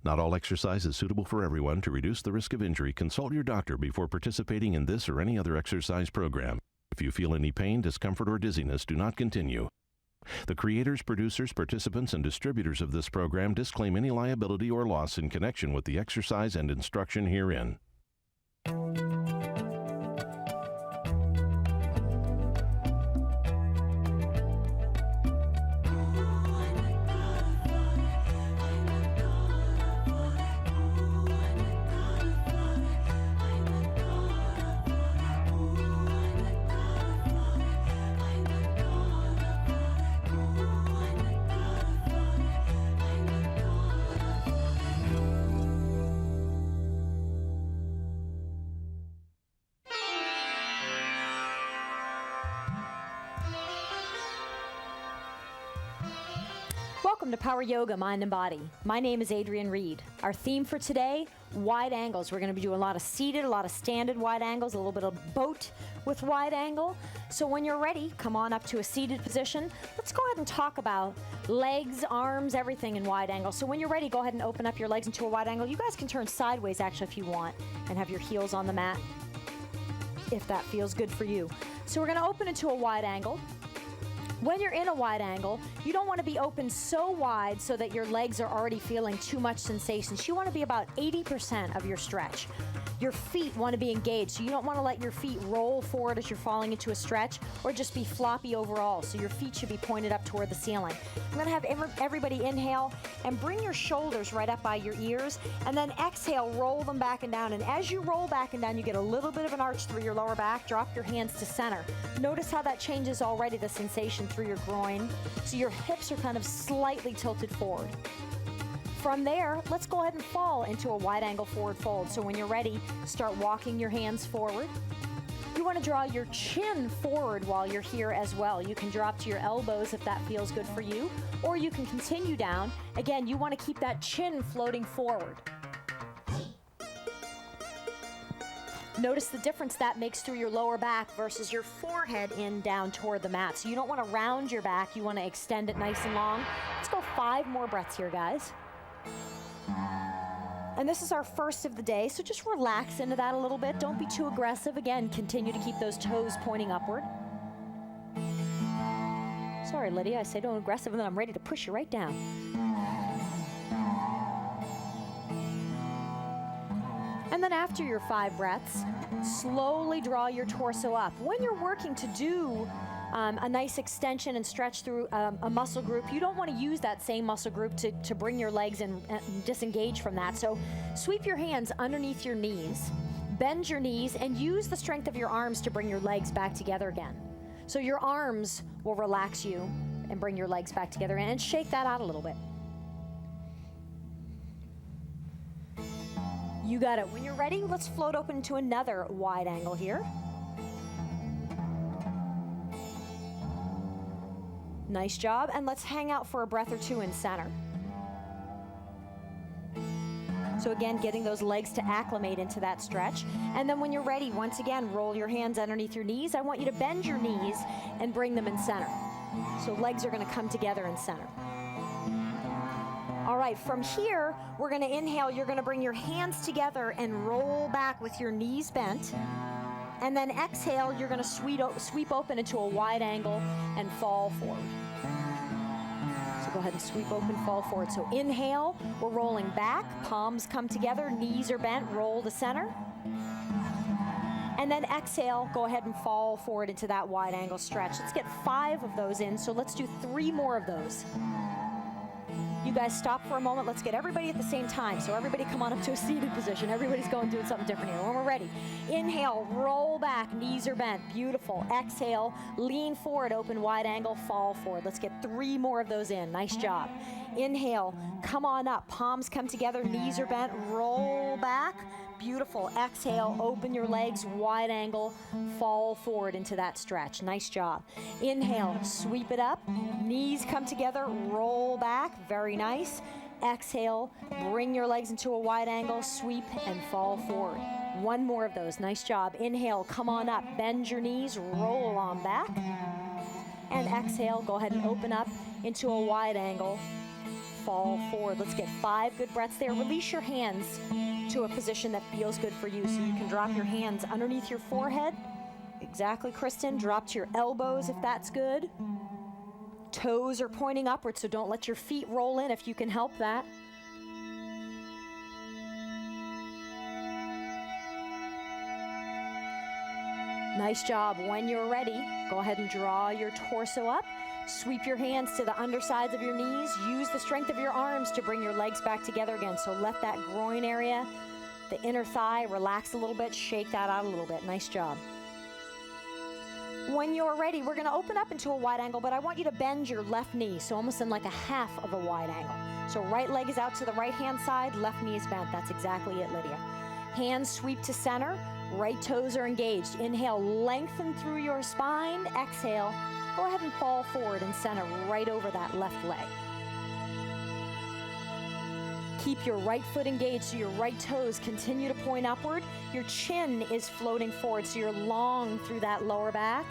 Not all exercise is suitable for everyone. To reduce the risk of injury, consult your doctor before participating in this or any other exercise program. If you feel any pain, discomfort, or dizziness, do not continue. The creators, producers, participants, and distributors of this program disclaim any liability or loss in connection with the exercise and instruction herein. Welcome to Power Yoga, Mind and Body. My name is Adrienne Reed. Our theme for today, wide angles. We're going to be doing a lot of seated, a lot of standing wide angles, a little bit of boat with wide angle. So when you're ready, come on up to a seated position. Let's go ahead and talk about legs, arms, everything in wide angle. So when you're ready, go ahead and open up your legs into a wide angle. You guys can turn sideways actually if you want and have your heels on the mat if that feels good for you. So we're going to open into a wide angle. When you're in a wide angle, you don't want to be open so wide so that your legs are already feeling too much sensations. You want to be about 80% of your stretch. Your feet want to be engaged, so you don't want to let your feet roll forward as you're falling into a stretch or just be floppy overall, so your feet should be pointed up toward the ceiling. I'm going to have everybody inhale and bring your shoulders right up by your ears, and then exhale, roll them back and down. And as you roll back and down, you get a little bit of an arch through your lower back. Drop your hands to center. Notice how that changes already the sensation through your groin, so your hips are kind of slightly tilted forward. From there, let's go ahead and fall into a wide angle forward fold. So when you're ready, start walking your hands forward. You want to draw your chin forward while you're here as well. You can drop to your elbows if that feels good for you, or you can continue down. Again, you want to keep that chin floating forward. Notice the difference that makes through your lower back versus your forehead in down toward the mat. So you don't want to round your back, you want to extend it nice and long. Let's go 5 more breaths here, guys. And this is our first of the day, so just relax into that a little bit. Don't be too aggressive. Again, continue to keep those toes pointing upward. Sorry, Lydia, I say don't aggressive, and then I'm ready to push you right down. And then after your 5 breaths, slowly draw your torso up. When you're working to do a nice extension and stretch through a muscle group, you don't want to use that same muscle group to bring your legs and disengage from that. So sweep your hands underneath your knees, bend your knees, and use the strength of your arms to bring your legs back together again. So your arms will relax you and bring your legs back together, and shake that out a little bit. You got it. When you're ready, let's float open to another wide angle here. Nice job, and let's hang out for a breath or two in center. So again, getting those legs to acclimate into that stretch. And then when you're ready, once again, roll your hands underneath your knees. I want you to bend your knees and bring them in center. So legs are going to come together in center. All right, from here, we're going to inhale. You're going to bring your hands together and roll back with your knees bent. And then exhale, you're going to sweep open into a wide angle and fall forward. So go ahead and sweep open, fall forward. So inhale, we're rolling back, palms come together, knees are bent, roll to center. And then exhale, go ahead and fall forward into that wide angle stretch. Let's get 5 of those in, so let's do 3 more of those. You guys stop for a moment. Let's get everybody at the same time. So everybody come on up to a seated position. Everybody's doing something different here. When we're ready, inhale, roll back, knees are bent. Beautiful. Exhale, lean forward, open wide angle, fall forward. Let's get 3 more of those in. Nice job. Inhale, come on up, palms come together, knees are bent, roll back. Beautiful. Exhale, open your legs, wide angle, fall forward into that stretch. Nice job. Inhale, sweep it up, knees come together, roll back. Very nice. Exhale, bring your legs into a wide angle, sweep and fall forward. 1 more of those. Nice job. Inhale, come on up, bend your knees, roll on back. And exhale, go ahead and open up into a wide angle, fall forward. Let's get 5 good breaths there. Release your hands to a position that feels good for you. So you can drop your hands underneath your forehead. Exactly, Kristen. Drop to your elbows if that's good. Toes are pointing upward, so don't let your feet roll in if you can help that. Nice job. When you're ready, go ahead and draw your torso up. Sweep your hands to the undersides of your knees. Use the strength of your arms to bring your legs back together again. So let that groin area, the inner thigh, relax a little bit. Shake that out a little bit. Nice job. When you're ready, we're going to open up into a wide angle, but I want you to bend your left knee, so almost in like a half of a wide angle. So right leg is out to the right-hand side, left knee is bent. That's exactly it, Lydia. Hands sweep to center, right toes are engaged. Inhale, lengthen through your spine. Exhale, go ahead and fall forward and center right over that left leg. Keep your right foot engaged so your right toes continue to point upward. Your chin is floating forward so you're long through that lower back.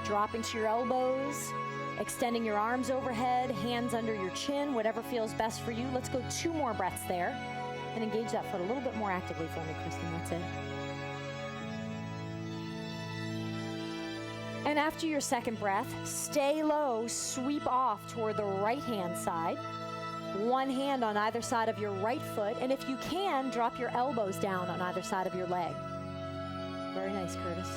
Dropping to your elbows, extending your arms overhead, hands under your chin, whatever feels best for you. Let's go 2 more breaths there and engage that foot a little bit more actively for me, Kristen. That's it. And after your second breath, stay low, sweep off toward the right-hand side. One hand on either side of your right foot, and if you can, drop your elbows down on either side of your leg. Very nice, Curtis.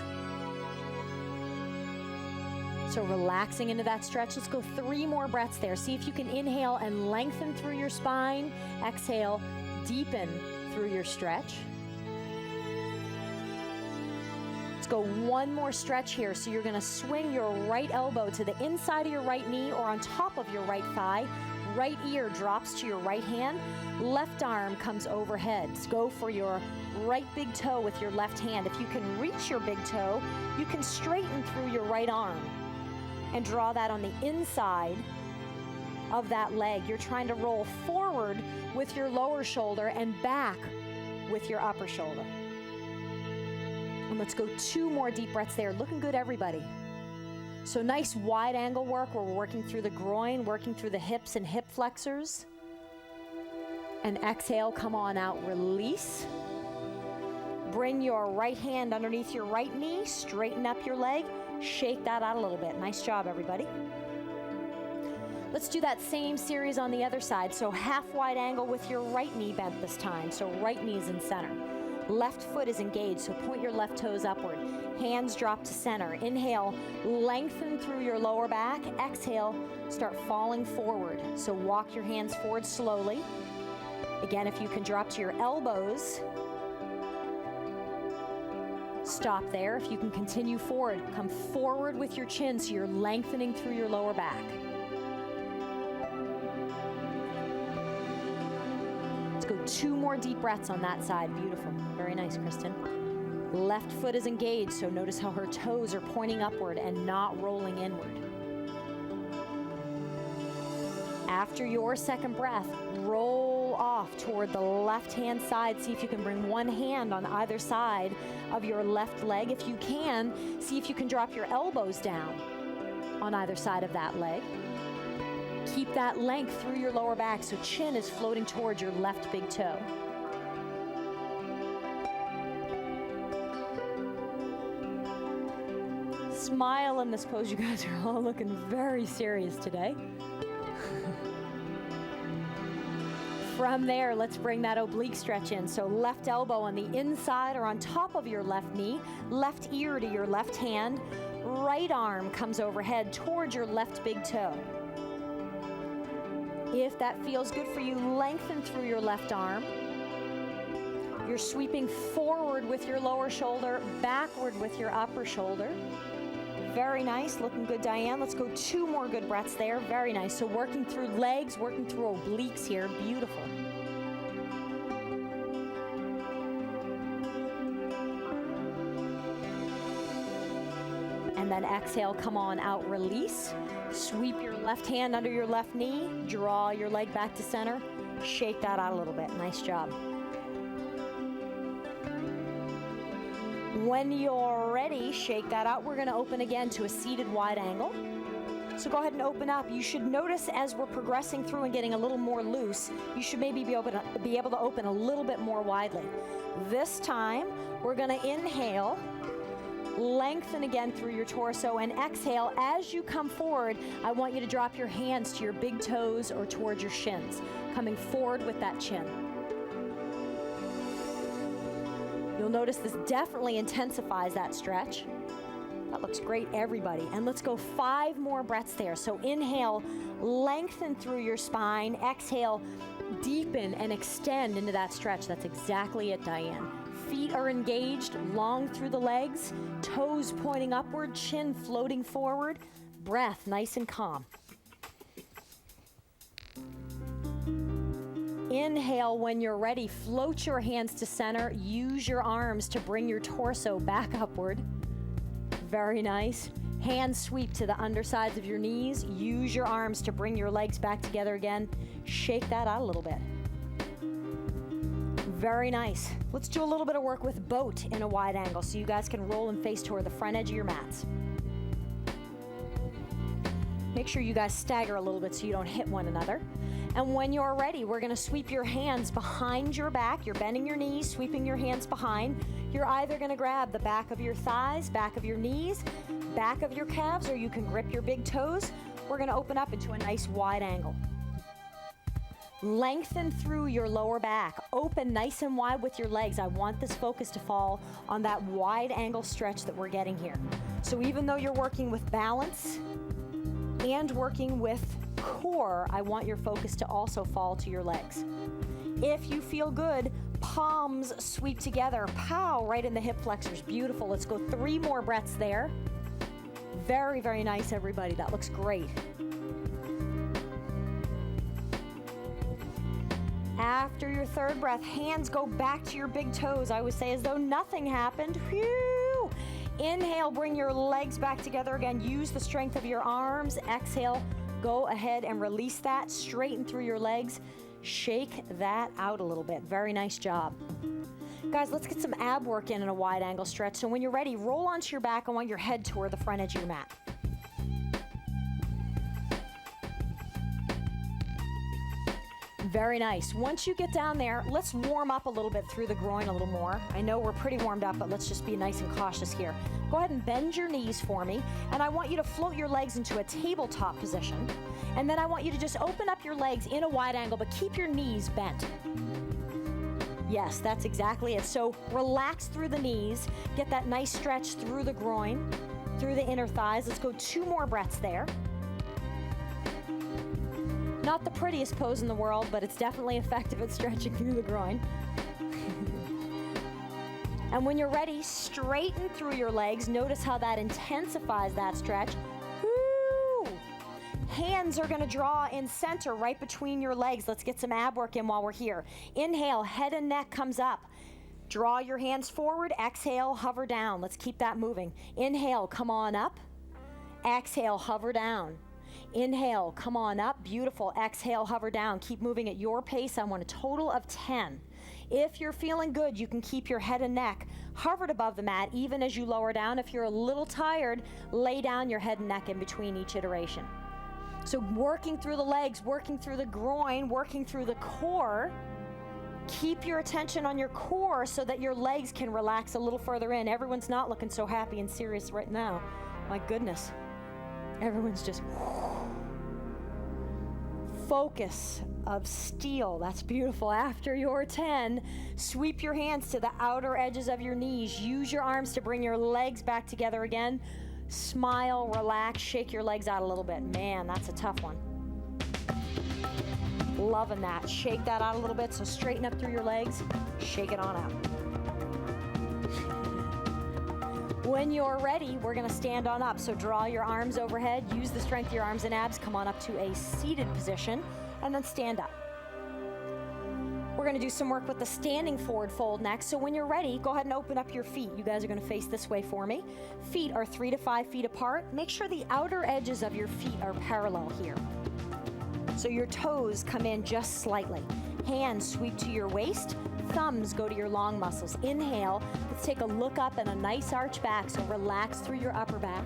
So relaxing into that stretch. Let's go 3 more breaths there. See if you can inhale and lengthen through your spine. Exhale, deepen through your stretch. Let's go 1 more stretch here. So you're gonna swing your right elbow to the inside of your right knee or on top of your right thigh. Right ear drops to your right hand. Left arm comes overhead. So go for your right big toe with your left hand. If you can reach your big toe, you can straighten through your right arm and draw that on the inside of that leg. You're trying to roll forward with your lower shoulder and back with your upper shoulder. And let's go 2 more deep breaths there. Looking good, everybody. So nice wide angle work where we're working through the groin, working through the hips and hip flexors. And exhale, come on out, release. Bring your right hand underneath your right knee, straighten up your leg, shake that out a little bit. Nice job, everybody. Let's do that same series on the other side. So half wide angle with your right knee bent this time. So right knee is in center. Left foot is engaged, so point your left toes upward. Hands drop to center. Inhale, lengthen through your lower back. Exhale, start falling forward. So walk your hands forward slowly. Again, if you can drop to your elbows, stop there. If you can continue forward, come forward with your chin so you're lengthening through your lower back. Let's go 2 more deep breaths on that side. Beautiful. Very nice, Kristen. Left foot is engaged, so notice how her toes are pointing upward and not rolling inward. After your second breath, roll off toward the left-hand side. See if you can bring one hand on either side of your left leg. If you can, see if you can drop your elbows down on either side of that leg. Keep that length through your lower back so chin is floating towards your left big toe. Smile in this pose. You guys are all looking very serious today. From there, let's bring that oblique stretch in. So left elbow on the inside or on top of your left knee, left ear to your left hand, right arm comes overhead towards your left big toe. If that feels good for you, lengthen through your left arm. You're sweeping forward with your lower shoulder, backward with your upper shoulder. Very nice, looking good, Diane. Let's go 2 more good breaths there. Very nice. So working through legs, working through obliques here. Beautiful. And then exhale, come on out, release. Sweep your left hand under your left knee. Draw your leg back to center. Shake that out a little bit. Nice job. When you're ready, shake that out. We're going to open again to a seated wide angle. So go ahead and open up. You should notice as we're progressing through and getting a little more loose, you should maybe be able to open a little bit more widely. This time, we're going to inhale, lengthen again through your torso, and exhale. As you come forward, I want you to drop your hands to your big toes or towards your shins, coming forward with that chin. You'll notice this definitely intensifies that stretch. That looks great, everybody. And let's go 5 more breaths there. So inhale, lengthen through your spine. Exhale, deepen and extend into that stretch. That's exactly it, Diane. Feet are engaged, long through the legs, toes pointing upward, chin floating forward, breath nice and calm. Inhale when you're ready, float your hands to center, use your arms to bring your torso back upward. Very nice. Hands sweep to the undersides of your knees, use your arms to bring your legs back together again. Shake that out a little bit. Very nice. Let's do a little bit of work with boat in a wide angle so you guys can roll and face toward the front edge of your mats. Make sure you guys stagger a little bit so you don't hit one another. And when you're ready, we're going to sweep your hands behind your back. You're bending your knees, sweeping your hands behind. You're either going to grab the back of your thighs, back of your knees, back of your calves, or you can grip your big toes. We're going to open up into a nice wide angle. Lengthen through your lower back. Open nice and wide with your legs. I want this focus to fall on that wide angle stretch that we're getting here. So even though you're working with balance and working with core, I want your focus to also fall to your legs. If you feel good, palms sweep together. Pow, right in the hip flexors. Beautiful. Let's go 3 more breaths there. Very, very nice, everybody. That looks great. After your 3rd breath, hands go back to your big toes. I would say as though nothing happened. Phew. Inhale, bring your legs back together again. Use the strength of your arms. Exhale, go ahead and release that. Straighten through your legs. Shake that out a little bit. Very nice job. Guys, let's get some ab work in a wide angle stretch. So when you're ready, roll onto your back. I want your head toward the front edge of your mat. Very nice. Once you get down there, let's warm up a little bit through the groin a little more. I know we're pretty warmed up, but let's just be nice and cautious here. Go ahead and bend your knees for me, and I want you to float your legs into a tabletop position. And then I want you to just open up your legs in a wide angle, but keep your knees bent. Yes, that's exactly it. So relax through the knees, get that nice stretch through the groin, through the inner thighs. Let's go 2 more breaths there. Not the prettiest pose in the world, but it's definitely effective at stretching through the groin. And when you're ready, straighten through your legs. Notice how that intensifies that stretch. Woo! Hands are going to draw in center right between your legs. Let's get some ab work in while we're here. Inhale, head and neck comes up. Draw your hands forward. Exhale, hover down. Let's keep that moving. Inhale, come on up. Exhale, hover down. Inhale, come on up. Beautiful. Exhale, hover down. Keep moving at your pace. I want a total of 10. If you're feeling good, you can keep your head and neck hovered above the mat even as you lower down. If you're a little tired, lay down your head and neck in between each iteration. So working through the legs, working through the groin, working through the core. Keep your attention on your core so that your legs can relax a little further in. Everyone's not looking so happy and serious right now. My goodness. Everyone's just focus of steel. That's beautiful. After your 10, sweep your hands to the outer edges of your knees. Use your arms to bring your legs back together again. Smile, relax, shake your legs out a little bit. Man, that's a tough one. Loving that. Shake that out a little bit. So straighten up through your legs. Shake it on out. When you're ready, we're going to stand on up. So draw your arms overhead. Use the strength of your arms and abs. Come on up to a seated position and then stand up. We're going to do some work with the standing forward fold next. So when you're ready, go ahead and open up your feet. You guys are going to face this way for me. Feet are 3 to 5 feet apart. Make sure the outer edges of your feet are parallel here. So your toes come in just slightly. Hands sweep to your waist. Thumbs go to your long muscles. Inhale. Let's take a look up and a nice arch back. So relax through your upper back.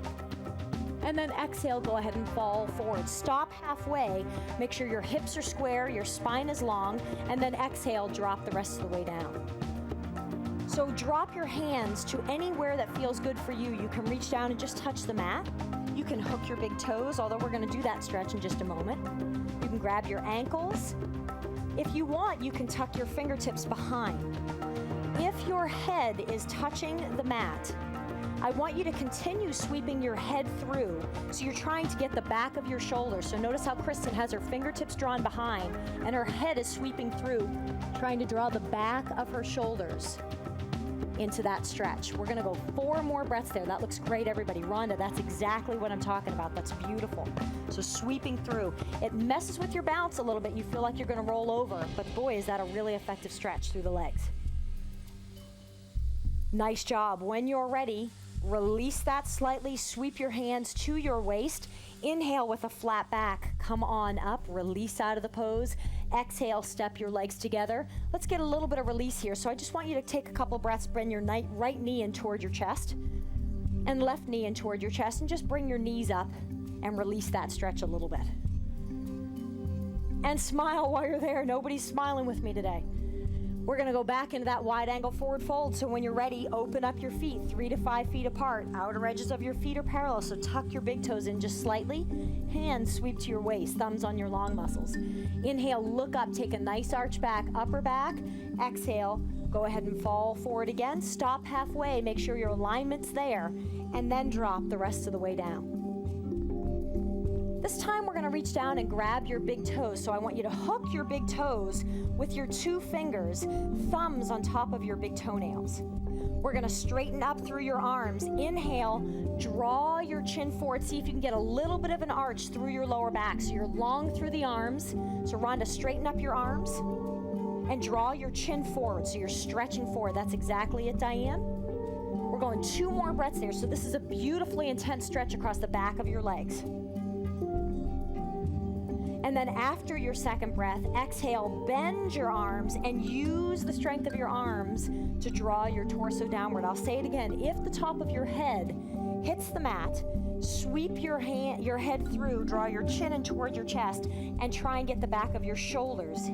And then exhale, go ahead and fall forward. Stop halfway. Make sure your hips are square, your spine is long, and then exhale, drop the rest of the way down. So drop your hands to anywhere that feels good for you. You can reach down and just touch the mat. You can hook your big toes, although we're going to do that stretch in just a moment. You can grab your ankles. If you want, you can tuck your fingertips behind. If your head is touching the mat, I want you to continue sweeping your head through. So you're trying to get the back of your shoulders. So notice how Kristen has her fingertips drawn behind and her head is sweeping through, trying to draw the back of her shoulders into that stretch. We're gonna go 4 more breaths there. That looks great, everybody. Rhonda, that's exactly what I'm talking about. That's beautiful. So sweeping through. It messes with your balance a little bit. You feel like you're gonna roll over, but boy, is that a really effective stretch through the legs. Nice job. When you're ready, release that slightly, sweep your hands to your waist. Inhale with a flat back, come on up, release out of the pose. Exhale, step your legs together. Let's get a little bit of release here. So I just want you to take a couple breaths, bring your right knee in toward your chest and left knee in toward your chest, and just bring your knees up and release that stretch a little bit. And smile while you're there. Nobody's smiling with me today. We're gonna go back into that wide angle forward fold. So when you're ready, open up your feet 3 to 5 feet apart. Outer edges of your feet are parallel, so tuck your big toes in just slightly. Hands sweep to your waist, thumbs on your long muscles. Inhale, look up, take a nice arch back, upper back. Exhale, go ahead and fall forward again. Stop halfway, make sure your alignment's there, and then drop the rest of the way down. This time we're gonna reach down and grab your big toes. So I want you to hook your big toes with your 2 fingers, thumbs on top of your big toenails. We're gonna straighten up through your arms. Inhale, draw your chin forward. See if you can get a little bit of an arch through your lower back. So you're long through the arms. So Rhonda, straighten up your arms and draw your chin forward. So you're stretching forward. That's exactly it, Diane. We're going 2 more breaths there. So this is a beautifully intense stretch across the back of your legs. And then after your second breath, exhale, bend your arms and use the strength of your arms to draw your torso downward. I'll say it again. If the top of your head hits the mat, sweep your head through, draw your chin in toward your chest, and try and get the back of your shoulders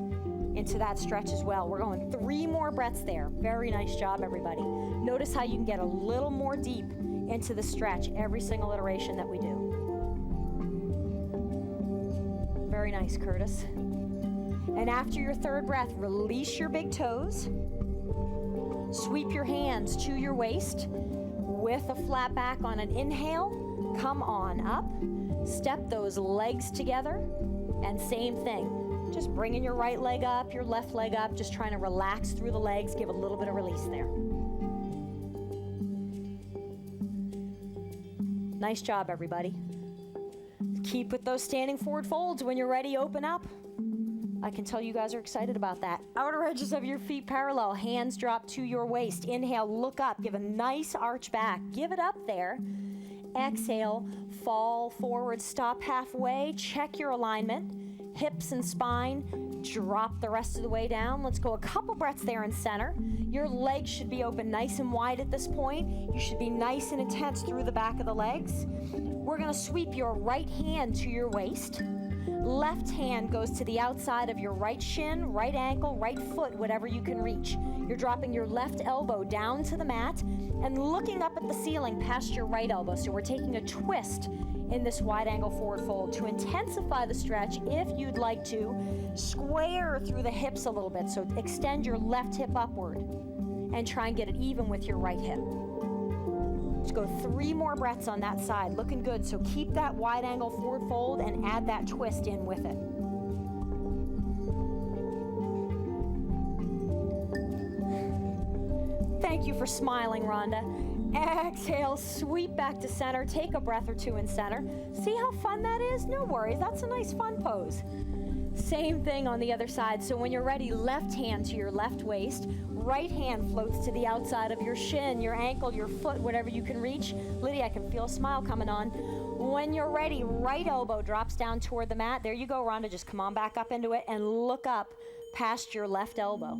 into that stretch as well. We're going 3 more breaths there. Very nice job, everybody. Notice how you can get a little more deep into the stretch every single iteration that we do. Very nice, Curtis. And after your third breath, release your big toes. Sweep your hands to your waist with a flat back on an inhale. Come on up. Step those legs together. And same thing. Just bringing your right leg up, your left leg up, just trying to relax through the legs, give a little bit of release there. Nice job, everybody. Keep with those standing forward folds. When you're ready, open up. I can tell you guys are excited about that. Outer edges of your feet parallel, hands drop to your waist. Inhale, look up, give a nice arch back. Give it up there. Exhale, fall forward, stop halfway, check your alignment, hips and spine, drop the rest of the way down. Let's go a couple breaths there in center. Your legs should be open nice and wide at this point. You should be nice and intense through the back of the legs. We're gonna sweep your right hand to your waist. Left hand goes to the outside of your right shin, right ankle, right foot, whatever you can reach. You're dropping your left elbow down to the mat and looking up at the ceiling past your right elbow. So we're taking a twist in this wide angle forward fold. To intensify the stretch, if you'd like to, square through the hips a little bit. So extend your left hip upward and try and get it even with your right hip. Let's go 3 more breaths on that side. Looking good. So keep that wide angle forward fold and add that twist in with it. Thank you for smiling, Rhonda. Exhale, sweep back to center. Take a breath or 2 in center. See how fun that is? No worries. That's a nice fun pose. Same thing on the other side. So when you're ready, left hand to your left waist. Right hand floats to the outside of your shin, your ankle, your foot, whatever you can reach. Lydia, I can feel a smile coming on. When you're ready, right elbow drops down toward the mat. There you go, Rhonda. Just come on back up into it and look up past your left elbow.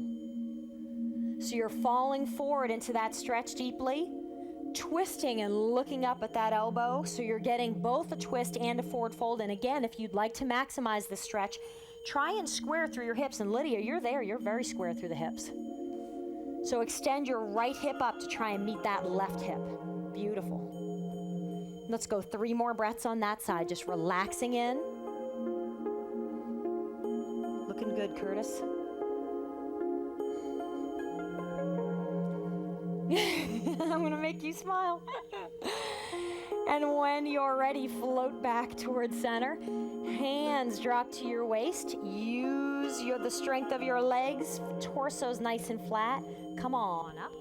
So you're falling forward into that stretch deeply. twisting and looking up at that elbow, so you're getting both a twist and a forward fold. And again, if you'd like to maximize the stretch, try and square through your hips. And Lydia, you're there. You're very square through the hips. So extend your right hip up to try and meet that left hip. Beautiful. Let's go 3 more breaths on that side, just relaxing in. Looking good, Curtis. I'm gonna make you smile. And when you're ready, float back towards center. Hands drop to your waist. Use the strength of your legs. Torso's nice and flat. Come on up.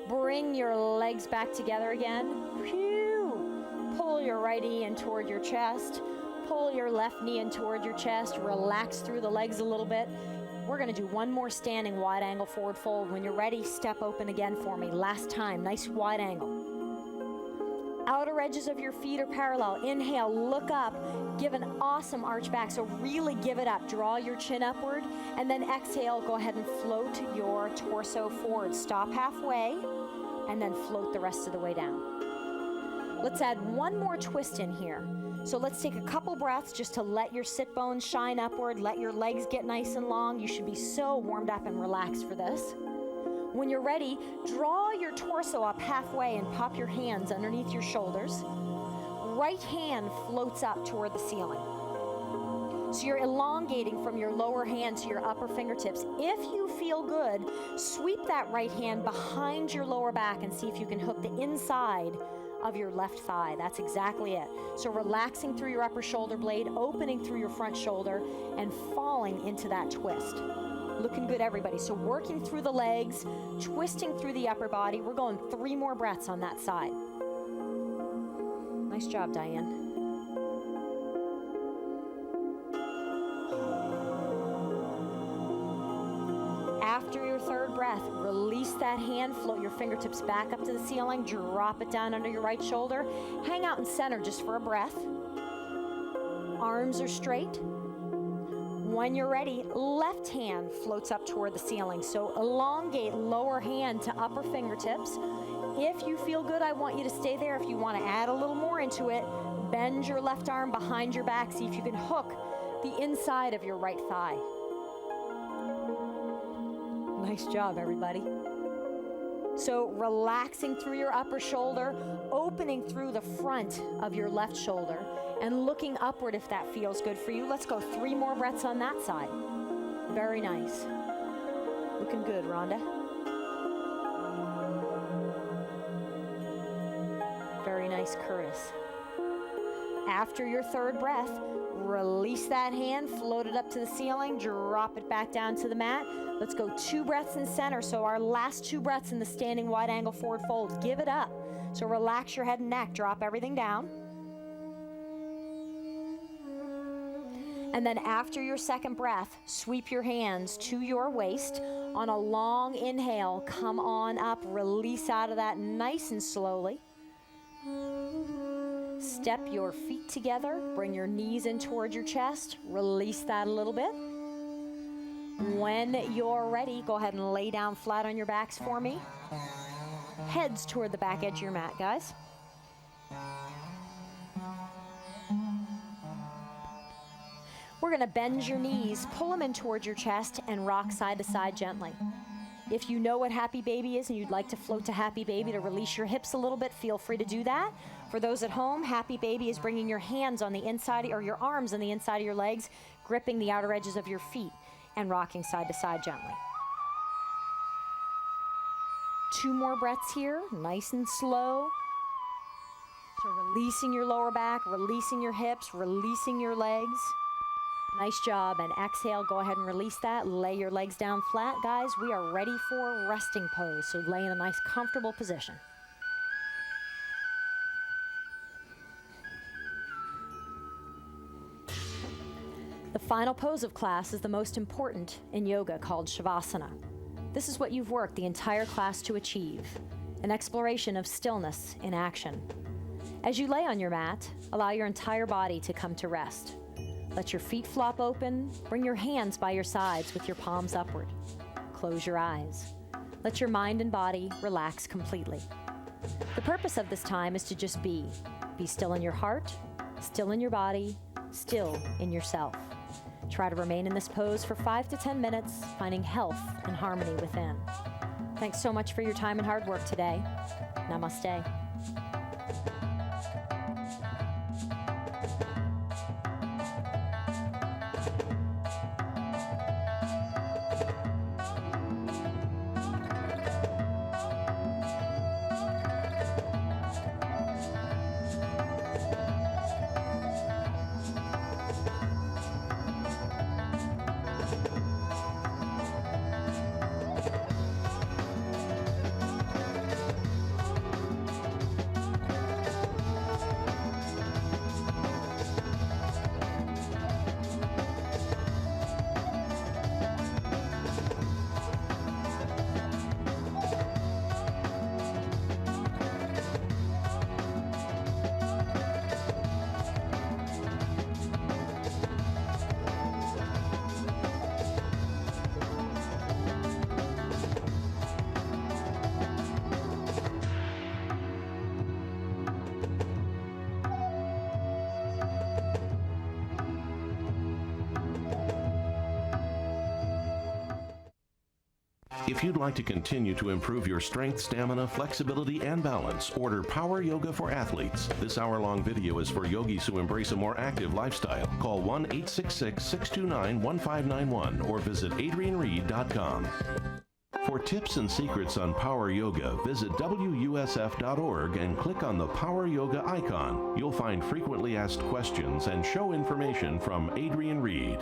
Bring your legs back together again. Phew. Pull your right knee in toward your chest. Pull your left knee in toward your chest. Relax through the legs a little bit. We're going to do one more standing wide angle forward fold. When you're ready, step open again for me. Last time, nice wide angle. Outer edges of your feet are parallel. Inhale, look up. Give an awesome arch back, so really give it up. Draw your chin upward, and then exhale, go ahead and float your torso forward. Stop halfway, and then float the rest of the way down. Let's add one more twist in here. So let's take a couple breaths just to let your sit bones shine upward, let your legs get nice and long. You should be so warmed up and relaxed for this. When you're ready, draw your torso up halfway and pop your hands underneath your shoulders. Right hand floats up toward the ceiling. So you're elongating from your lower hand to your upper fingertips. If you feel good, sweep that right hand behind your lower back and see if you can hook the inside of your left thigh. That's exactly it. So relaxing through your upper shoulder blade, opening through your front shoulder, and falling into that twist. Looking good, everybody. So working through the legs, twisting through the upper body. We're going 3 more breaths on that side. Nice job, Diane. After your 3rd breath, release that hand, float your fingertips back up to the ceiling, drop it down under your right shoulder. Hang out in center just for a breath. Arms are straight. When you're ready, left hand floats up toward the ceiling. So elongate lower hand to upper fingertips. If you feel good, I want you to stay there. If you want to add a little more into it, bend your left arm behind your back. See if you can hook the inside of your right thigh. Nice job, everybody. So relaxing through your upper shoulder, opening through the front of your left shoulder, and looking upward if that feels good for you. Let's go 3 more breaths on that side. Very nice. Looking good, Rhonda. Very nice, Curtis. After your 3rd breath, release that hand, float it up to the ceiling, drop it back down to the mat. Let's go 2 breaths in center. So our last 2 breaths in the standing wide angle forward fold. Give it up. So relax your head and neck, drop everything down. And then after your 2nd breath, sweep your hands to your waist. On a long inhale, come on up, release out of that nice and slowly. Step your feet together, bring your knees in toward your chest, release that a little bit. When you're ready, go ahead and lay down flat on your backs for me. Heads toward the back edge of your mat, guys. We're going to bend your knees, pull them in towards your chest, and rock side to side gently. If you know what Happy Baby is and you'd like to float to Happy Baby to release your hips a little bit, feel free to do that. For those at home, Happy Baby is bringing your hands on the inside, or your arms on the inside of your legs, gripping the outer edges of your feet, and rocking side to side gently. 2 more breaths here, nice and slow. So releasing your lower back, releasing your hips, releasing your legs. Nice job, and exhale, go ahead and release that. Lay your legs down flat. Guys, we are ready for resting pose, so lay in a nice comfortable position. The final pose of class is the most important in yoga, called Shavasana. This is what you've worked the entire class to achieve, an exploration of stillness in action. As you lay on your mat, allow your entire body to come to rest. Let your feet flop open. Bring your hands by your sides with your palms upward. Close your eyes. Let your mind and body relax completely. The purpose of this time is to just be. Be still in your heart, still in your body, still in yourself. Try to remain in this pose for 5 to 10 minutes, finding health and harmony within. Thanks so much for your time and hard work today. Namaste. If you'd like to continue to improve your strength, stamina, flexibility, and balance, order Power Yoga for Athletes. This hour-long video is for yogis who embrace a more active lifestyle. Call 1-866-629-1591 or visit adrianreed.com. For tips and secrets on Power Yoga, visit WUSF.org and click on the Power Yoga icon. You'll find frequently asked questions and show information from Adrian Reed.